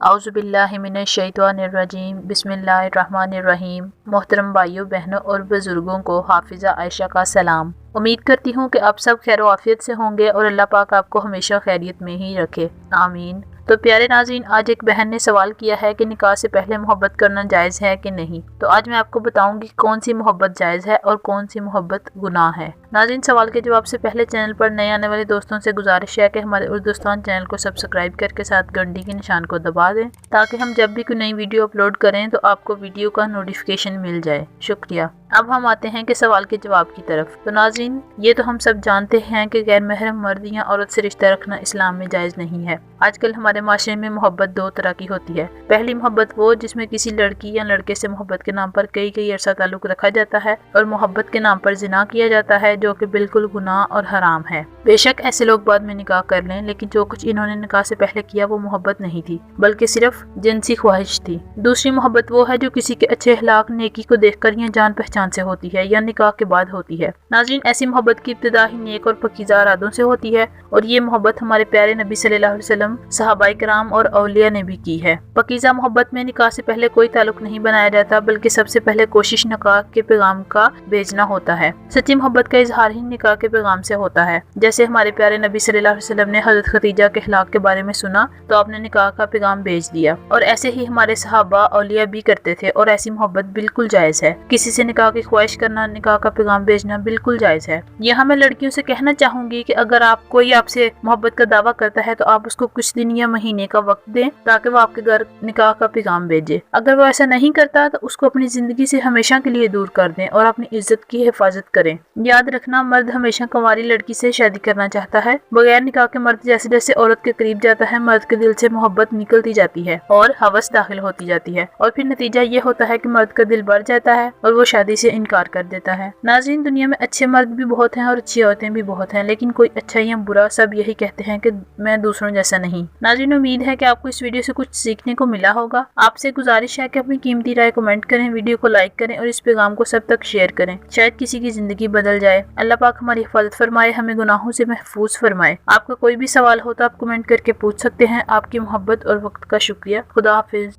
औज़ुबिल्लाहि मिनश्शैतानिर्रजीम बिस्मिल्लाहिर्रहमानिर्रहीम। मोहतरम भाइयों, बहनों और बुजुर्गों को हाफिज़ा आयशा का सलाम। उम्मीद करती हूँ कि आप सब खैर आफियत से होंगे और अल्लाह पाक आपको हमेशा खैरियत में ही रखे, आमीन। तो प्यारे नाज़रीन, आज एक बहन ने सवाल किया है कि निकाह से पहले मोहब्बत करना जायज़ है कि नहीं। तो आज मैं आपको बताऊंगी कौन सी मोहब्बत जायज़ है और कौन सी मोहब्बत गुनाह है। नाज़रीन, सवाल के जवाब से पहले चैनल पर नए आने वाले दोस्तों से गुजारिश है कि हमारे उर्दूस्तान चैनल को सब्सक्राइब करके साथ घंटी के निशान को दबा दें, ताकि हम जब भी कोई नई वीडियो अपलोड करें तो आपको वीडियो का नोटिफिकेशन मिल जाए। शुक्रिया। अब हम आते हैं कि सवाल के जवाब की तरफ। तो नाज़रीन, ये तो हम सब जानते हैं कि गैर महरम मर्द या औरत से रिश्ता रखना इस्लाम में जायज़ नहीं है। आजकल हमारे माशरे में मोहब्बत दो तरह की होती है। पहली मोहब्बत वो जिसमें किसी लड़की या लड़के से मोहब्बत के नाम पर कई अरसा ताल्लुक रखा जाता है और मोहब्बत के नाम पर जिना किया जाता है, जो कि बिल्कुल गुनाह और हराम है। बेशक ऐसे लोग बाद में निकाह कर लें, लेकिन जो कुछ इन्होंने निकाह से पहले किया वो मोहब्बत नहीं थी, बल्कि सिर्फ जिनसी ख्वाहिश थी। दूसरी मोहब्बत वो है जो किसी के अच्छे अखलाक नेकी को देखकर या जान पहचान से होती है या निकाह के बाद होती है। नाज़रीन, ऐसी मोहब्बत की इब्तिदा ही नेक और पकीज़ा इरादों से होती है और ये मोहब्बत हमारे प्यारे नबी सल्लल्लाहु अलैहि वसल्लम, सहाबाए किराम और औलिया ने भी की है। पकीज़ा मोहब्बत में निकाह से पहले कोई ताल्लुक नहीं बनाया जाता, बल्कि सबसे पहले कोशिश निकाह के पैगाम का भेजना होता है। सच्ची मोहब्बत का इजहार ही निकाह के पैगाम से होता है। जैसे हमारे प्यारे नबी सल्लल्लाहु अलैहि वसल्लम ने हज़रत खदीजा के अखलाक के बारे में सुना तो आपने निकाह का पैगाम भेज दिया, और ऐसे ही हमारे सहाबा औलिया भी करते थे, और ऐसी मोहब्बत बिल्कुल जायज़ है। किसी से निकाह की ख्वाहिश करना, निकाह का पैगाम भेजना बिल्कुल जायज़ है। यहाँ मैं लड़कियों से कहना चाहूंगी कि अगर कोई आपसे मोहब्बत का दावा करता है तो आप उसको कुछ दिन या महीने का वक्त दें, ताकि वो आपके घर निकाह का पैगाम भेजे। अगर वो ऐसा नहीं करता तो उसको अपनी जिंदगी से हमेशा के लिए दूर कर दें और अपनी इज्जत की हिफाजत करें। याद रखना, मर्द हमेशा कुंवारी लड़की से शादी करना चाहता है। बगैर निकाह के मर्द जैसे जैसे औरत के करीब जाता है, मर्द के दिल से मोहब्बत निकलती जाती है और हवस दाखिल होती जाती है, और फिर नतीजा ये होता है कि मर्द का दिल बढ़ जाता है और वो शादी से इनकार कर देता है। नाज़रीन, दुनिया में अच्छे मर्द भी बहुत हैं और अच्छी औरतें भी बहुत हैं, लेकिन कोई अच्छा या बुरा, सब यही कहते हैं कि मैं दूसरों जैसा नहीं। नाज़रीन, उम्मीद है कि आपको इस वीडियो से कुछ सीखने को मिला होगा। आपसे गुजारिश है कि अपनी कीमती राय कमेंट करें, वीडियो को लाइक करें और इस पैगाम को सब तक शेयर करें। शायद किसी की जिंदगी बदल जाए। अल्लाह पाक हमारी हिफाजत फरमाए, हमें गुनाहों से महफूज फरमाए। आपका कोई भी सवाल हो तो आप कमेंट करके पूछ सकते हैं। आपकी मोहब्बत और वक्त का शुक्रिया। खुदा हाफिज।